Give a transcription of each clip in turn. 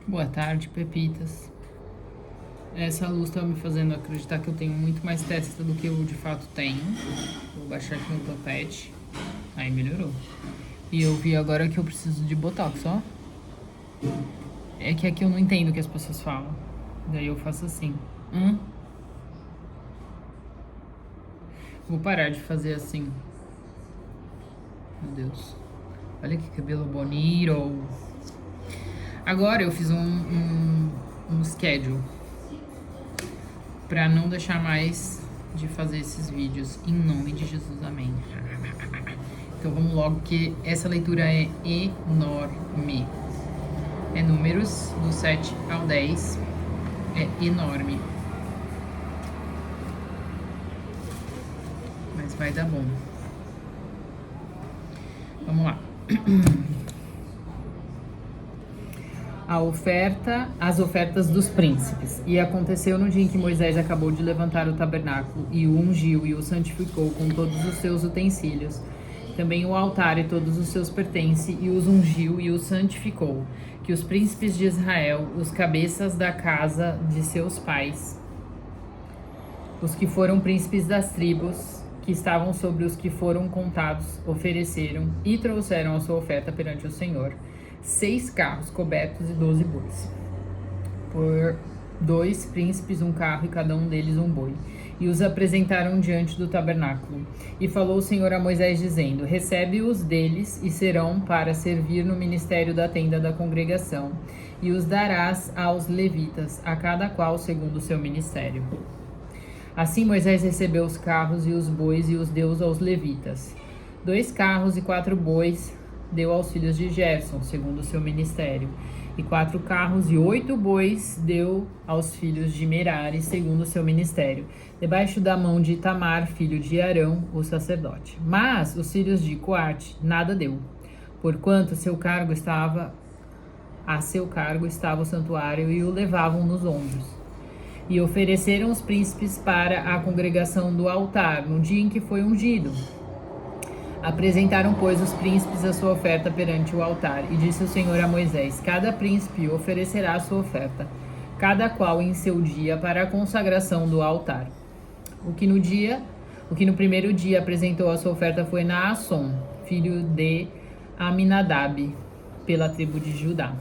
Boa tarde, Pepitas. Essa luz tá me fazendo acreditar que eu tenho muito mais testa do que eu de fato tenho. Vou baixar aqui no topete. Aí melhorou. E eu vi agora que eu preciso de botox, ó. É que aqui eu não entendo o que as pessoas falam. Daí eu faço assim. Vou parar de fazer assim. Meu Deus. Olha que cabelo bonito. Agora eu fiz um schedule pra não deixar mais de fazer esses vídeos. Em nome de Jesus, amém. Então vamos logo, que essa leitura é enorme. É Números, do 7 ao 10. É enorme. Mas vai dar bom. Vamos lá. As ofertas dos príncipes. E aconteceu no dia em que Moisés acabou de levantar o tabernáculo, e o ungiu e o santificou com todos os seus utensílios, também o altar e todos os seus pertences, e os ungiu e os santificou, que os príncipes de Israel, os cabeças da casa de seus pais, os que foram príncipes das tribos, que estavam sobre os que foram contados, ofereceram e trouxeram a sua oferta perante o Senhor, 6 carros cobertos e 12 bois. Por 2 príncipes, um carro, e cada um deles um boi. E os apresentaram diante do tabernáculo. E falou o Senhor a Moisés, dizendo: recebe-os deles, e serão para servir no ministério da tenda da congregação, e os darás aos levitas, a cada qual segundo o seu ministério. Assim Moisés recebeu os carros e os bois, e os deu aos levitas. 2 carros e 4 bois deu aos filhos de Gerson, segundo o seu ministério. E 4 carros e 8 bois deu aos filhos de Merari, segundo o seu ministério, debaixo da mão de Itamar, filho de Arão, o sacerdote. Mas os filhos de Coate nada deu, porquanto a seu cargo estava o santuário, e o levavam nos ombros. E ofereceram os príncipes para a congregação do altar, no dia em que foi ungido. Apresentaram, pois, os príncipes a sua oferta perante o altar. E disse o Senhor a Moisés: cada príncipe oferecerá a sua oferta, cada qual em seu dia, para a consagração do altar. O que no primeiro dia apresentou a sua oferta foi Naasson, filho de Aminadab, pela tribo de Judá.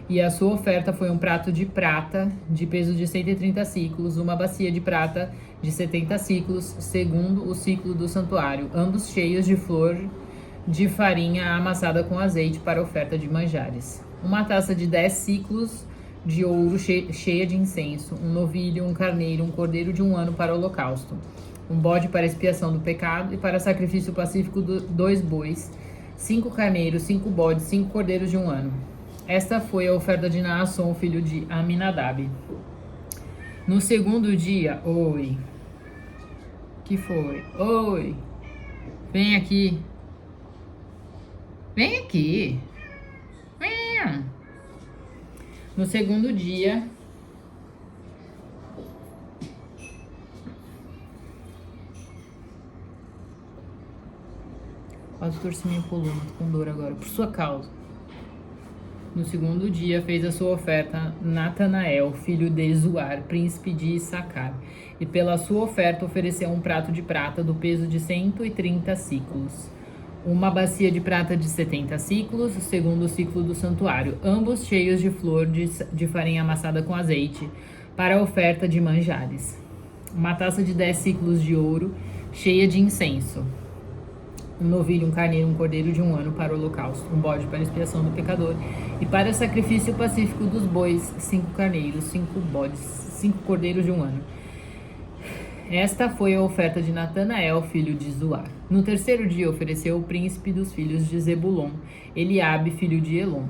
E a sua oferta foi um prato de prata de peso de 130 ciclos, uma bacia de prata de 70 ciclos, segundo o ciclo do santuário, ambos cheios de flor de farinha amassada com azeite para oferta de manjares. Uma taça de 10 ciclos de ouro cheia de incenso, um novilho, um carneiro, um cordeiro de 1 ano para o holocausto, um bode para expiação do pecado, e para sacrifício pacífico 2 bois, 5 carneiros, 5 bodes, 5 cordeiros de 1 ano. Esta foi a oferta de Naasson, filho de Aminadab. No segundo dia, oi. Que foi? Oi. Vem aqui. Vem aqui. Vem. No segundo dia, quase torci minha coluna, tô com dor agora, por sua causa. No segundo dia fez a sua oferta Natanael, filho de Zuar, príncipe de Issacar, e pela sua oferta ofereceu um prato de prata do peso de 130 ciclos, uma bacia de prata de 70 ciclos, segundo o ciclo do santuário, ambos cheios de flor de farinha amassada com azeite, para a oferta de manjares. Uma taça de 10 ciclos de ouro, cheia de incenso. Um novilho, um carneiro, um cordeiro de 1 ano para o holocausto, um bode para a expiação do pecador, e para o sacrifício pacífico dos bois, 5 carneiros, 5 bodes, 5 cordeiros de 1 ano. Esta foi a oferta de Natanael, filho de Zuar. No terceiro dia ofereceu o príncipe dos filhos de Zebulon, Eliabe, filho de Elon.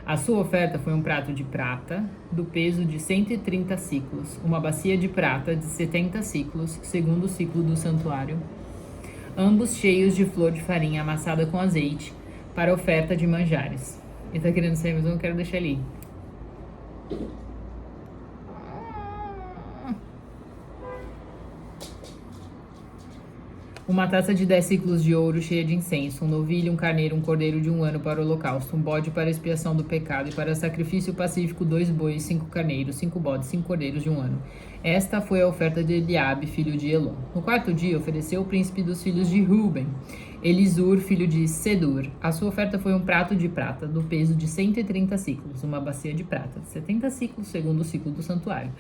A sua oferta foi um prato de prata, do peso de 130 ciclos, uma bacia de prata de 70 ciclos, segundo o ciclo do santuário, ambos cheios de flor de farinha amassada com azeite, para oferta de manjares. Ele tá querendo sair, mas eu não quero deixar ele ir. uma taça de 10 ciclos de ouro cheia de incenso, um novilho, um carneiro, um cordeiro de 1 ano para o holocausto, um bode para a expiação do pecado e para sacrifício pacífico, 2 bois, 5 carneiros, 5 bodes, 5 cordeiros de 1 ano. Esta foi a oferta de Eliabe, filho de Elon. No quarto dia, ofereceu o príncipe dos filhos de Ruben, Elisur, filho de Sedur. A sua oferta foi um prato de prata, do peso de 130 ciclos, uma bacia de prata, de 70 ciclos, segundo o ciclo do santuário,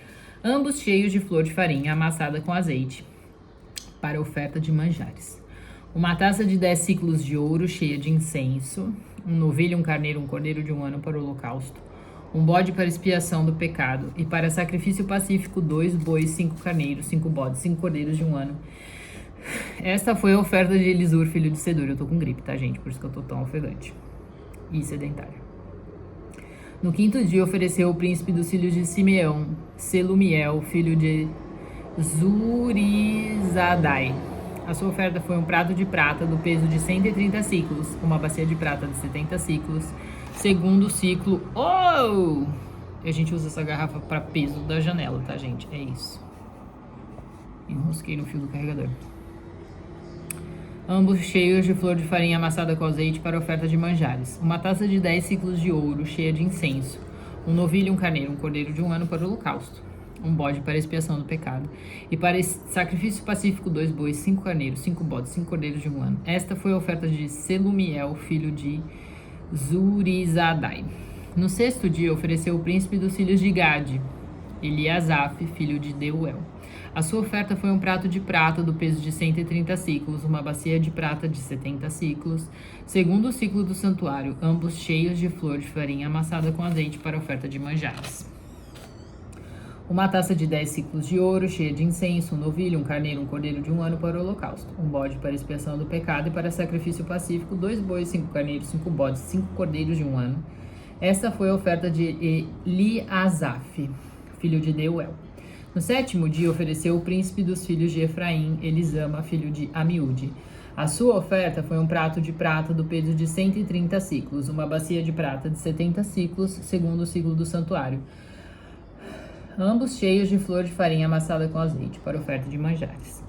ambos cheios de flor de farinha amassada com azeite, para oferta de manjares. Uma taça de 10 ciclos de ouro cheia de incenso, um novilho, um carneiro, um cordeiro de 1 ano para o holocausto, um bode para expiação do pecado e para sacrifício pacífico, 2 bois, 5 carneiros, 5 bodes, 5 cordeiros de 1 ano. Esta foi a oferta de Elisur, filho de Sedur. Eu tô com gripe, tá, gente? Por isso que eu tô tão ofegante e sedentário. No quinto dia, ofereceu o príncipe dos filhos de Simeão, Selumiel, filho de Zurizadai. A sua oferta foi um prato de prata do peso de 130 ciclos, uma bacia de prata de 70 ciclos, segundo ciclo. Oh! E a gente usa essa garrafa para peso da janela, tá, gente? É isso. Enrosquei no fio do carregador. Ambos cheios de flor de farinha amassada com azeite para oferta de manjares. Uma taça de 10 ciclos de ouro cheia de incenso. Um novilho, um carneiro, um cordeiro de 1 ano para o holocausto. Um bode para expiação do pecado. E para sacrifício pacífico, 2 bois, 5 carneiros, 5 bodes, 5 cordeiros de 1 ano. Esta foi a oferta de Selumiel, filho de Zurizadai. No sexto dia, ofereceu o príncipe dos filhos de Gade, Eliasaf, filho de Deuel. A sua oferta foi um prato de prata do peso de 130 ciclos, uma bacia de prata de 70 ciclos, segundo o ciclo do santuário, ambos cheios de flor de farinha amassada com azeite para oferta de manjares. Uma taça de 10 ciclos de ouro cheia de incenso, um novilho, um carneiro, um cordeiro de 1 ano para o holocausto, um bode para expiação do pecado e para sacrifício pacífico, 2 bois, 5 carneiros, 5 bodes, 5 cordeiros de 1 ano. Esta foi a oferta de Eliasaf, filho de Deuel. No sétimo dia, ofereceu o príncipe dos filhos de Efraim, Elisama, filho de Amiúde. A sua oferta foi um prato de prata do peso de 130 ciclos, uma bacia de prata de 70 ciclos, segundo o ciclo do santuário, ambos cheios de flor de farinha amassada com azeite, para oferta de manjares.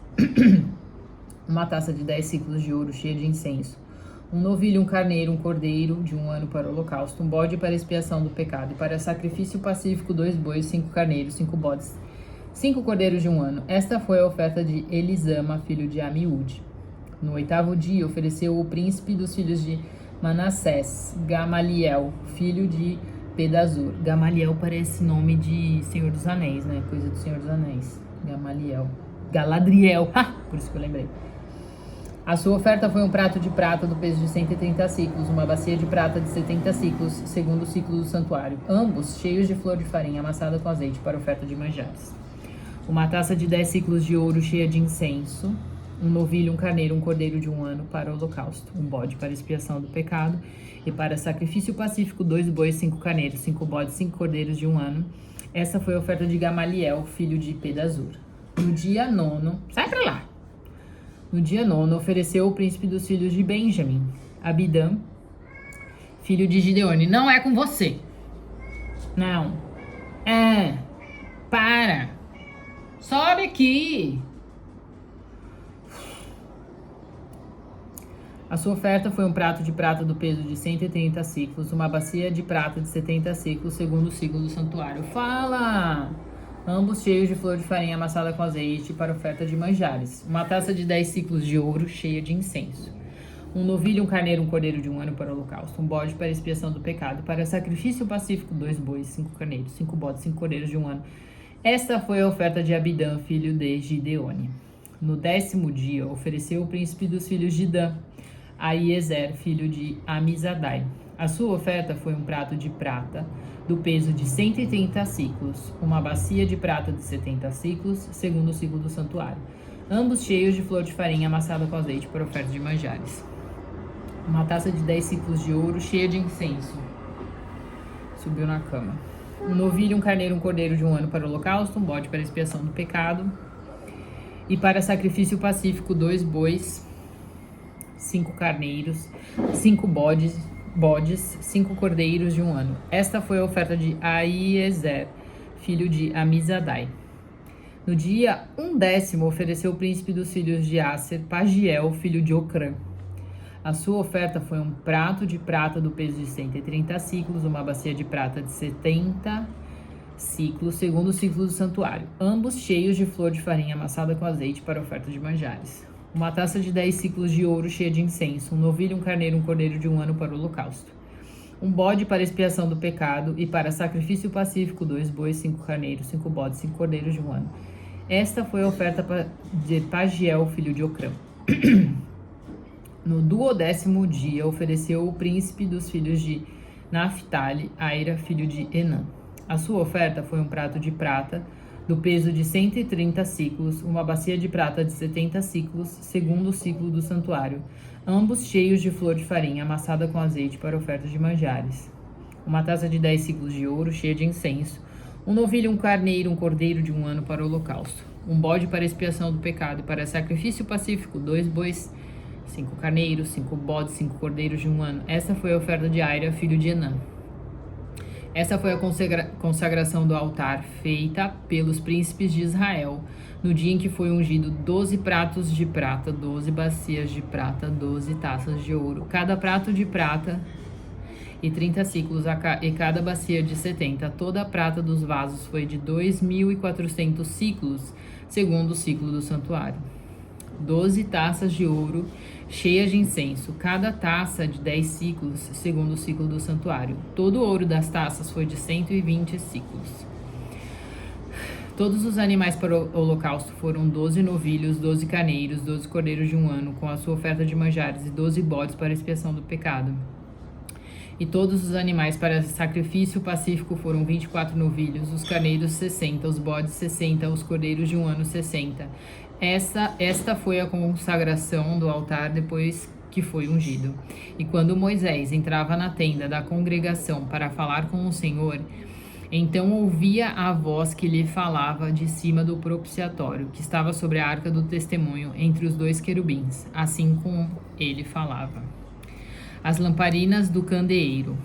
Uma taça de 10 ciclos de ouro cheia de incenso, um novilho, um carneiro, um cordeiro de 1 ano para o holocausto, um bode para expiação do pecado e para sacrifício pacífico, 2 bois, 5 carneiros, 5 bodes, 5 cordeiros de 1 ano. Esta foi a oferta de Elisama, filho de Amiúde. No oitavo dia, ofereceu o príncipe dos filhos de Manassés, Gamaliel, filho de Pedazur. Gamaliel parece nome de Senhor dos Anéis, né? Coisa do Senhor dos Anéis. Gamaliel. Galadriel. Por isso que eu lembrei. A sua oferta foi um prato de prata do peso de 130 ciclos, uma bacia de prata de 70 ciclos, segundo o ciclo do santuário, ambos cheios de flor de farinha amassada com azeite para oferta de manjares. Uma taça de 10 ciclos de ouro cheia de incenso, um novilho, um carneiro, um cordeiro de 1 ano para o holocausto, um bode para expiação do pecado e para sacrifício pacífico, 2 bois, 5 carneiros, 5 bodes, 5 cordeiros de 1 ano. Essa foi a oferta de Gamaliel, filho de Pedazur. No dia 9, sai pra lá! No dia 9, ofereceu o príncipe dos filhos de Benjamim, Abidã, filho de Gideone. Não é com você. Não. Para. Sobe aqui. A sua oferta foi um prato de prata do peso de 130 ciclos, uma bacia de prata de 70 ciclos, segundo o ciclo do santuário. Fala! Ambos cheios de flor de farinha amassada com azeite para oferta de manjares. Uma taça de 10 ciclos de ouro cheia de incenso. Um novilho, um carneiro, um cordeiro de 1 ano para o holocausto. Um bode para expiação do pecado. Para sacrifício pacífico, 2 bois, 5 carneiros, 5 bodes, 5 cordeiros de 1 ano. Esta foi a oferta de Abidã, filho de Gideone. No 10º dia, ofereceu o príncipe dos filhos de Dan, Aiezer, filho de Amizadai. A sua oferta foi um prato de prata do peso de 130 ciclos, uma bacia de prata de 70 ciclos, segundo o ciclo do santuário, ambos cheios de flor de farinha amassada com azeite para oferta de manjares. Uma taça de 10 ciclos de ouro cheia de incenso. Subiu na cama. Um novilho, um carneiro, um cordeiro de 1 ano para o holocausto, um bode para expiação do pecado e para sacrifício pacífico, 2 bois, 5 carneiros, 5 bodes, 5 cordeiros de 1 ano. Esta foi a oferta de Aiezer, filho de Amizadai. No dia 10º, ofereceu o príncipe dos filhos de Aser, Pagiel, filho de Ocrã. A sua oferta foi um prato de prata do peso de 130 ciclos, uma bacia de prata de 70 ciclos, segundo o ciclo do santuário, ambos cheios de flor de farinha amassada com azeite para oferta de manjares. Uma taça de 10 ciclos de ouro cheia de incenso, um novilho, um carneiro, um cordeiro de 1 ano para o holocausto. Um bode para expiação do pecado e para sacrifício pacífico, 2 bois, 5 carneiros, 5 bodes, 5 cordeiros de 1 ano. Esta foi a oferta de Pagiel, filho de Ocrã. No 12º dia, ofereceu o príncipe dos filhos de Naphtali, Aira, filho de Enã. A sua oferta foi um prato de prata, do peso de 130 ciclos, uma bacia de prata de 70 ciclos, segundo o ciclo do santuário, ambos cheios de flor de farinha amassada com azeite para oferta de manjares. Uma taça de 10 ciclos de ouro cheia de incenso, um novilho, um carneiro, um cordeiro de 1 ano para o holocausto, um bode para expiação do pecado e para sacrifício pacífico, 2 bois, 5 carneiros, 5 bodes, 5 cordeiros de 1 ano. Essa foi a oferta de Aira, filho de Enã. Essa foi a consagração do altar feita pelos príncipes de Israel, no dia em que foi ungido 12 pratos de prata, 12 bacias de prata, 12 taças de ouro, cada prato de prata e 30 ciclos e cada bacia de 70. Toda a prata dos vasos foi de 2.400 ciclos, segundo o ciclo do santuário. 12 taças de ouro cheias de incenso, cada taça de 10 ciclos, segundo o ciclo do santuário. Todo o ouro das taças foi de 120 ciclos. Todos os animais para o holocausto foram 12 novilhos, 12 carneiros, 12 cordeiros de 1 ano, com a sua oferta de manjares, e 12 bodes para expiação do pecado. E todos os animais para sacrifício pacífico foram 24 novilhos, os carneiros 60, os bodes 60, os cordeiros de 1 ano 60. Esta foi a consagração do altar depois que foi ungido. E quando Moisés entrava na tenda da congregação para falar com o Senhor, então ouvia a voz que lhe falava de cima do propiciatório, que estava sobre a arca do testemunho, entre os 2 querubins, assim como ele falava. As lamparinas do candeeiro.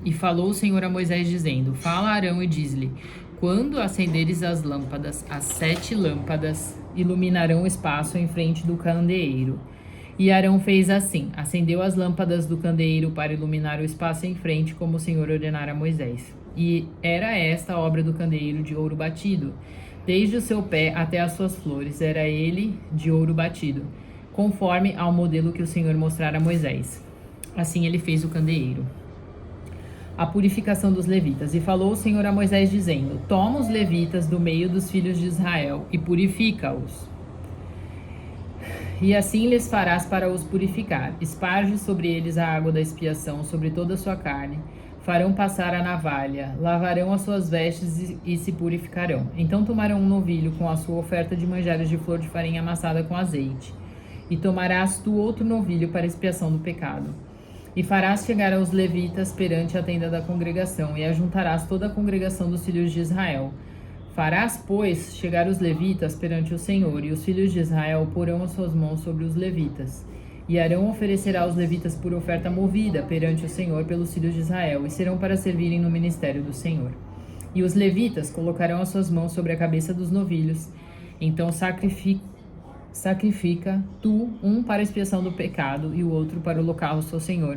E falou o Senhor a Moisés, dizendo: Fala a Arão e diz-lhe: Quando acenderes as lâmpadas, as 7 lâmpadas iluminarão o espaço em frente do candeeiro. E Arão fez assim, acendeu as lâmpadas do candeeiro para iluminar o espaço em frente, como o Senhor ordenara a Moisés. E era esta a obra do candeeiro de ouro batido, desde o seu pé até as suas flores, era ele de ouro batido, conforme ao modelo que o Senhor mostrara a Moisés. Assim ele fez o candeeiro. A purificação dos levitas. E falou o Senhor a Moisés, dizendo: Toma os levitas do meio dos filhos de Israel e purifica-os. E assim lhes farás para os purificar. Esparge sobre eles a água da expiação, sobre toda a sua carne. Farão passar a navalha, lavarão as suas vestes e se purificarão. Então tomarão um novilho com a sua oferta de manjares de flor de farinha amassada com azeite. E tomarás tu outro novilho para expiação do pecado. E farás chegar aos levitas perante a tenda da congregação, e ajuntarás toda a congregação dos filhos de Israel. Farás, pois, chegar os levitas perante o Senhor, e os filhos de Israel porão as suas mãos sobre os levitas. E Arão oferecerá os levitas por oferta movida perante o Senhor pelos filhos de Israel, e serão para servirem no ministério do Senhor. E os levitas colocarão as suas mãos sobre a cabeça dos novilhos. Então sacrifica tu um para expiação do pecado e o outro para o holocausto ao Senhor,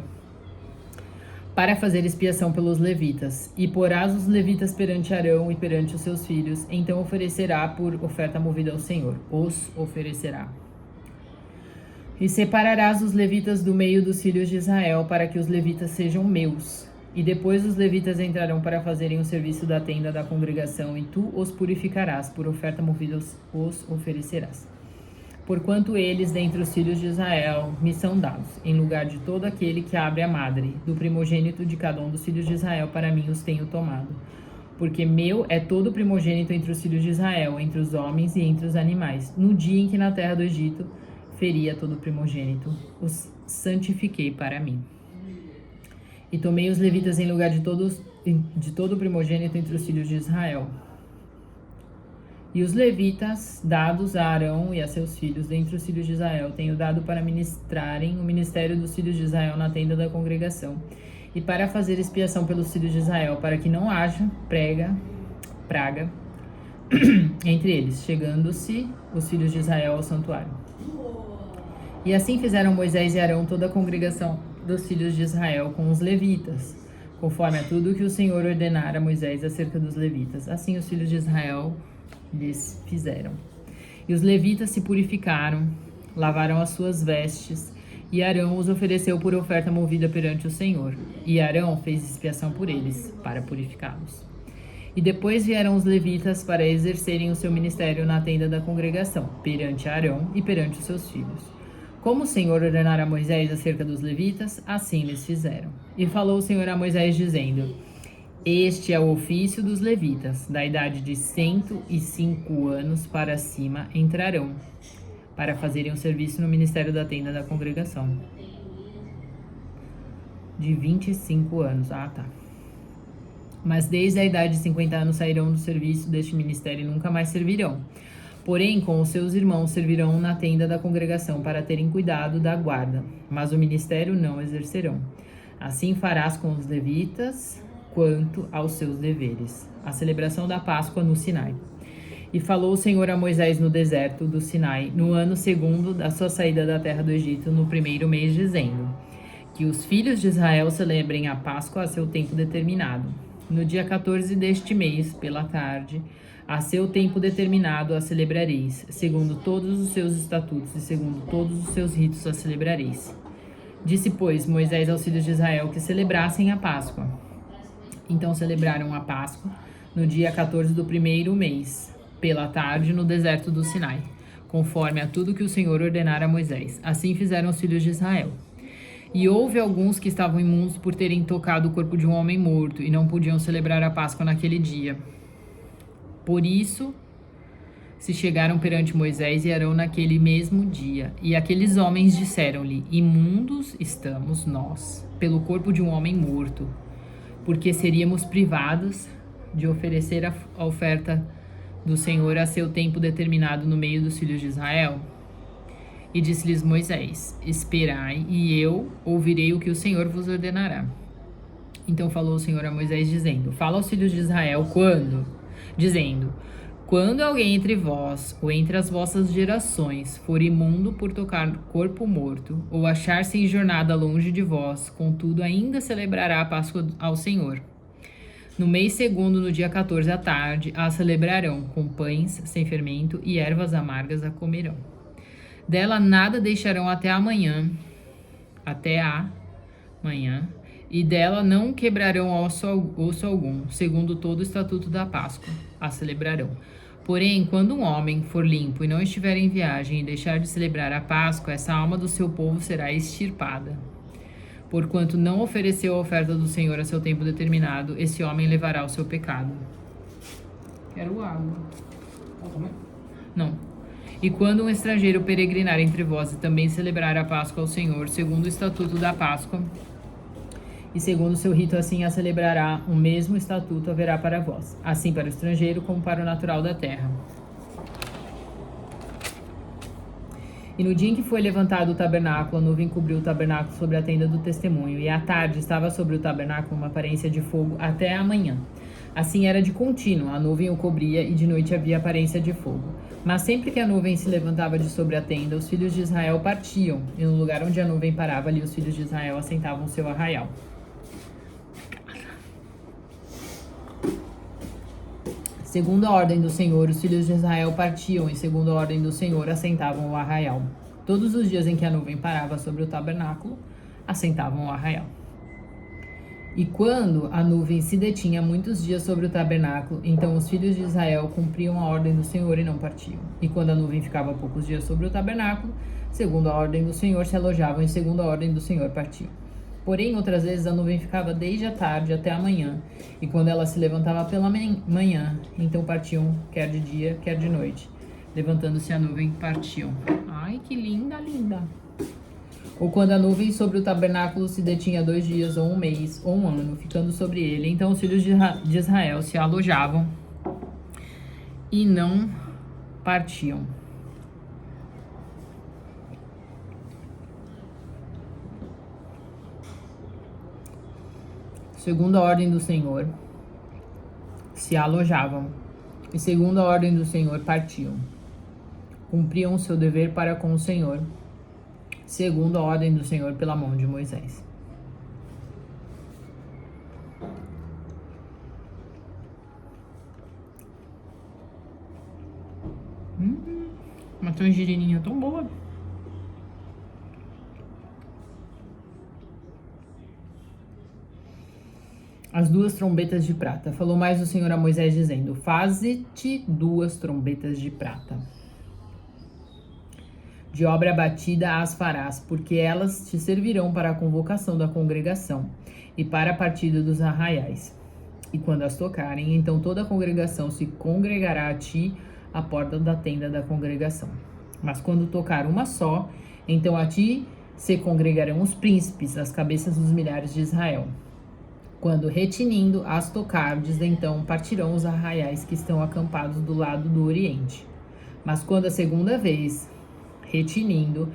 para fazer expiação pelos levitas. E porás os levitas perante Arão e perante os seus filhos. Então oferecerá por oferta movida ao Senhor. Os oferecerá. E separarás os levitas do meio dos filhos de Israel, para que os levitas sejam meus. E depois os levitas entrarão para fazerem o serviço da tenda da congregação, e tu os purificarás, por oferta movida os oferecerás. Porquanto eles, dentre os filhos de Israel, me são dados, em lugar de todo aquele que abre a madre, do primogênito de cada um dos filhos de Israel, para mim os tenho tomado. Porque meu é todo o primogênito entre os filhos de Israel, entre os homens e entre os animais. No dia em que na terra do Egito feria todo o primogênito, os santifiquei para mim. E tomei os levitas em lugar de todo o primogênito entre os filhos de Israel. E os levitas, dados a Arão e a seus filhos, dentre os filhos de Israel, tenho dado para ministrarem o ministério dos filhos de Israel na tenda da congregação, e para fazer expiação pelos filhos de Israel, para que não haja praga entre eles, chegando-se os filhos de Israel ao santuário. E assim fizeram Moisés e Arão toda a congregação dos filhos de Israel com os levitas, conforme a tudo que o Senhor ordenara a Moisés acerca dos levitas. Assim os filhos de Israel lhes fizeram. E os levitas se purificaram, lavaram as suas vestes, e Arão os ofereceu por oferta movida perante o Senhor. E Arão fez expiação por eles, para purificá-los. E depois vieram os levitas para exercerem o seu ministério na tenda da congregação, perante Arão e perante os seus filhos. Como o Senhor ordenara a Moisés acerca dos levitas, assim eles fizeram. E falou o Senhor a Moisés, dizendo: Este é o ofício dos levitas, da idade de 105 anos para cima entrarão, para fazerem o serviço no ministério da tenda da congregação. De 25 anos, tá. Mas desde a idade de 50 anos sairão do serviço deste ministério e nunca mais servirão. Porém, com os seus irmãos servirão na tenda da congregação para terem cuidado da guarda, mas o ministério não exercerão. Assim farás com os levitas quanto aos seus deveres. A celebração da Páscoa no Sinai. E falou o Senhor a Moisés no deserto do Sinai, no ano segundo da sua saída da terra do Egito, no primeiro mês, dizendo: Que os filhos de Israel celebrem a Páscoa a seu tempo determinado. No dia 14 deste mês, pela tarde, a seu tempo determinado a celebrareis, segundo todos os seus estatutos e segundo todos os seus ritos a celebrareis. Disse, pois, Moisés aos filhos de Israel que celebrassem a Páscoa. Então celebraram a Páscoa no dia 14 do primeiro mês, pela tarde, no deserto do Sinai, conforme a tudo que o Senhor ordenara a Moisés. Assim fizeram os filhos de Israel. E houve alguns que estavam imundos por terem tocado o corpo de um homem morto e não podiam celebrar a Páscoa naquele dia. Por isso, se chegaram perante Moisés e Arão naquele mesmo dia. E aqueles homens disseram-lhe: Imundos estamos nós, pelo corpo de um homem morto, porque seríamos privados de oferecer a oferta do Senhor a seu tempo determinado no meio dos filhos de Israel. E disse-lhes Moisés: Esperai, e eu ouvirei o que o Senhor vos ordenará. Então falou o Senhor a Moisés, dizendo: Fala aos filhos de Israel quando alguém entre vós, ou entre as vossas gerações, for imundo por tocar corpo morto, ou achar-se em jornada longe de vós, contudo ainda celebrará a Páscoa ao Senhor. No mês segundo, no dia 14 à tarde, a celebrarão, com pães sem fermento e ervas amargas a comerão. Dela nada deixarão até a manhã, e dela não quebrarão osso algum, segundo todo o estatuto da Páscoa, a celebrarão. Porém, quando um homem for limpo e não estiver em viagem e deixar de celebrar a Páscoa, essa alma do seu povo será extirpada. Porquanto não ofereceu a oferta do Senhor a seu tempo determinado, esse homem levará o seu pecado. Quero água. Não. E quando um estrangeiro peregrinar entre vós e também celebrar a Páscoa ao Senhor, segundo o estatuto da Páscoa, e segundo o seu rito, assim a celebrará, o mesmo estatuto haverá para vós, assim para o estrangeiro como para o natural da terra. E no dia em que foi levantado o tabernáculo, a nuvem cobriu o tabernáculo sobre a tenda do testemunho, e à tarde estava sobre o tabernáculo uma aparência de fogo até a manhã. Assim era de contínuo, a nuvem o cobria e de noite havia aparência de fogo. Mas sempre que a nuvem se levantava de sobre a tenda, os filhos de Israel partiam, e no lugar onde a nuvem parava, ali os filhos de Israel assentavam o seu arraial. Segundo a ordem do Senhor, os filhos de Israel partiam, e segundo a ordem do Senhor, assentavam o arraial. Todos os dias em que a nuvem parava sobre o tabernáculo, assentavam o arraial. E quando a nuvem se detinha muitos dias sobre o tabernáculo, então os filhos de Israel cumpriam a ordem do Senhor e não partiam. E quando a nuvem ficava poucos dias sobre o tabernáculo, segundo a ordem do Senhor, se alojavam, e segundo a ordem do Senhor, partiam. Porém, outras vezes a nuvem ficava desde a tarde até a manhã, e quando ela se levantava pela manhã, então partiam, quer de dia, quer de noite. Levantando-se a nuvem, partiam. Ai, que linda, linda! Ou quando a nuvem sobre o tabernáculo se detinha 2 dias, ou 1 mês, ou 1 ano, ficando sobre ele, então os filhos de Israel se alojavam e não partiam. Segundo a ordem do Senhor, se alojavam, e segundo a ordem do Senhor partiam. Cumpriam o seu dever para com o Senhor, segundo a ordem do Senhor pela mão de Moisés. Uma tangerininha tão boa. As 2 trombetas de prata. Falou mais o Senhor a Moisés, dizendo: Faze-te 2 trombetas de prata. De obra batida as farás, porque elas te servirão para a convocação da congregação e para a partida dos arraiais. E quando as tocarem, então toda a congregação se congregará a ti à porta da tenda da congregação. Mas quando tocar uma só, então a ti se congregarão os príncipes, as cabeças dos milhares de Israel. Quando retinindo as tocardes, então partirão os arraiais que estão acampados do lado do oriente. Mas quando a segunda vez retinindo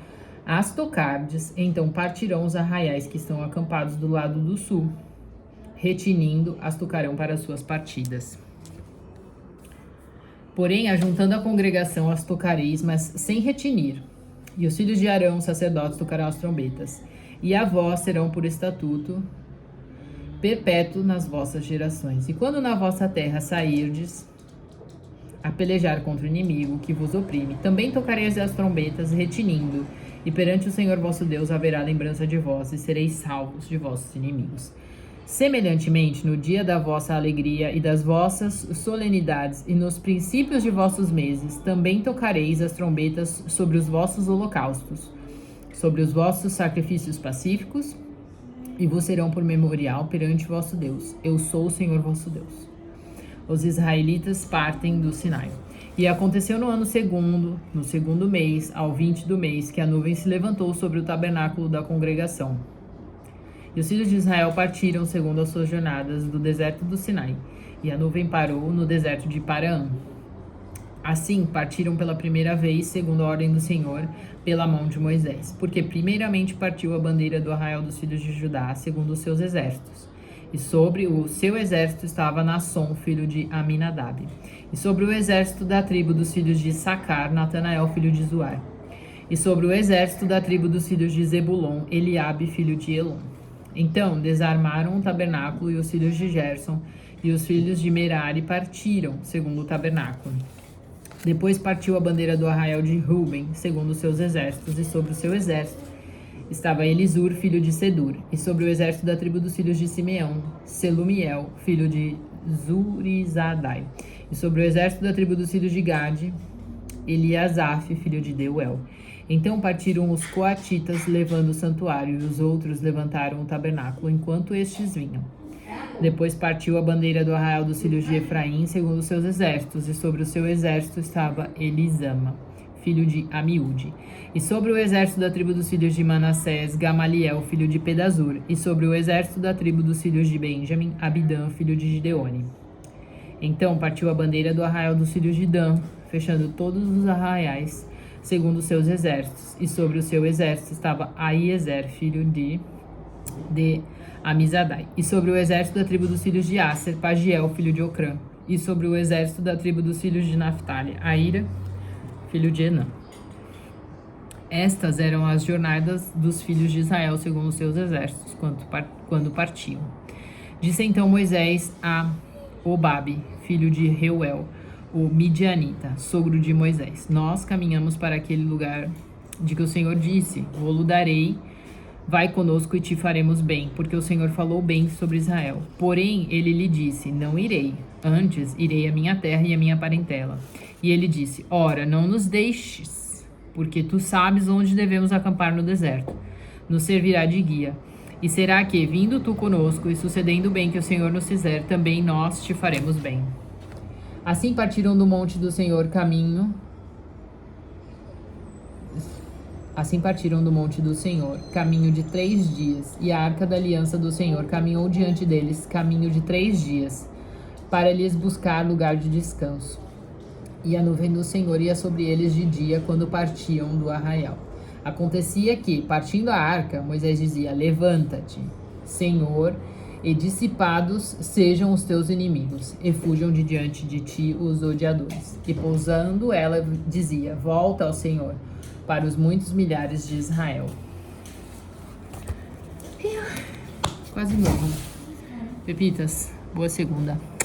as tocardes, então partirão os arraiais que estão acampados do lado do sul. Retinindo, as tocarão para suas partidas. Porém, ajuntando a congregação, as tocareis, mas sem retinir. E os filhos de Arão, sacerdotes, tocarão as trombetas. E a vós serão por estatuto perpétuo nas vossas gerações. E quando na vossa terra sairdes a pelejar contra o inimigo que vos oprime, também tocareis as trombetas, retinindo, e perante o Senhor vosso Deus haverá lembrança de vós, e sereis salvos de vossos inimigos. Semelhantemente, no dia da vossa alegria e das vossas solenidades, e nos princípios de vossos meses, também tocareis as trombetas sobre os vossos holocaustos, sobre os vossos sacrifícios pacíficos, e vos serão por memorial perante vosso Deus. Eu sou o Senhor vosso Deus. Os israelitas partem do Sinai. E aconteceu no ano segundo, no segundo mês, ao 20 do mês, que a nuvem se levantou sobre o tabernáculo da congregação. E os filhos de Israel partiram, segundo as suas jornadas, do deserto do Sinai. E a nuvem parou no deserto de Paraã. Assim partiram pela primeira vez, segundo a ordem do Senhor, pela mão de Moisés. Porque primeiramente partiu a bandeira do arraial dos filhos de Judá, segundo os seus exércitos. E sobre o seu exército estava Nasson, filho de Aminadab. E sobre o exército da tribo dos filhos de Sacar, Natanael, filho de Zuar. E sobre o exército da tribo dos filhos de Zebulon, Eliabe, filho de Elon. Então desarmaram o tabernáculo, e os filhos de Gerson e os filhos de Merari partiram, segundo o tabernáculo. Depois partiu a bandeira do arraial de Ruben, segundo os seus exércitos, e sobre o seu exército estava Elisur, filho de Sedur, e sobre o exército da tribo dos filhos de Simeão, Selumiel, filho de Zurizadai, e sobre o exército da tribo dos filhos de Gade, Eliasaf, filho de Deuel. Então partiram os coatitas, levando o santuário, e os outros levantaram o tabernáculo, enquanto estes vinham. Depois partiu a bandeira do arraial dos filhos de Efraim, segundo os seus exércitos, e sobre o seu exército estava Elisama, filho de Amiúde. E sobre o exército da tribo dos filhos de Manassés, Gamaliel, filho de Pedazur. E sobre o exército da tribo dos filhos de Benjamim, Abidã, filho de Gideone. Então partiu a bandeira do arraial dos filhos de Dan, fechando todos os arraiais, segundo os seus exércitos. E sobre o seu exército estava Aiezer, filho de Amizadai. E sobre o exército da tribo dos filhos de Aser, Pagiel, filho de Ocrã. E sobre o exército da tribo dos filhos de Naphtali, Aira, filho de Enã. Estas eram as jornadas dos filhos de Israel, segundo os seus exércitos, quando partiam. Disse então Moisés a Obabe, filho de Reuel, o Midianita, sogro de Moisés: Nós caminhamos para aquele lugar de que o Senhor disse: Vou-lo darei, vai conosco e te faremos bem, porque o Senhor falou bem sobre Israel. Porém, ele lhe disse: Não irei, antes irei à minha terra e à minha parentela. E ele disse: Ora, não nos deixes, porque tu sabes onde devemos acampar no deserto. Nos servirá de guia. E será que, vindo tu conosco e sucedendo o bem que o Senhor nos fizer, também nós te faremos bem. Assim partiram do monte do Senhor caminho de 3 dias, e a arca da aliança do Senhor caminhou diante deles, caminho de 3 dias, para lhes buscar lugar de descanso. E a nuvem do Senhor ia sobre eles de dia, quando partiam do arraial. Acontecia que, partindo a arca, Moisés dizia: Levanta-te, Senhor, e dissipados sejam os teus inimigos, e fujam de diante de ti os odiadores. E pousando ela dizia: volta ao Senhor, para os muitos milhares de Israel. Quase morro. Pepitas, boa segunda.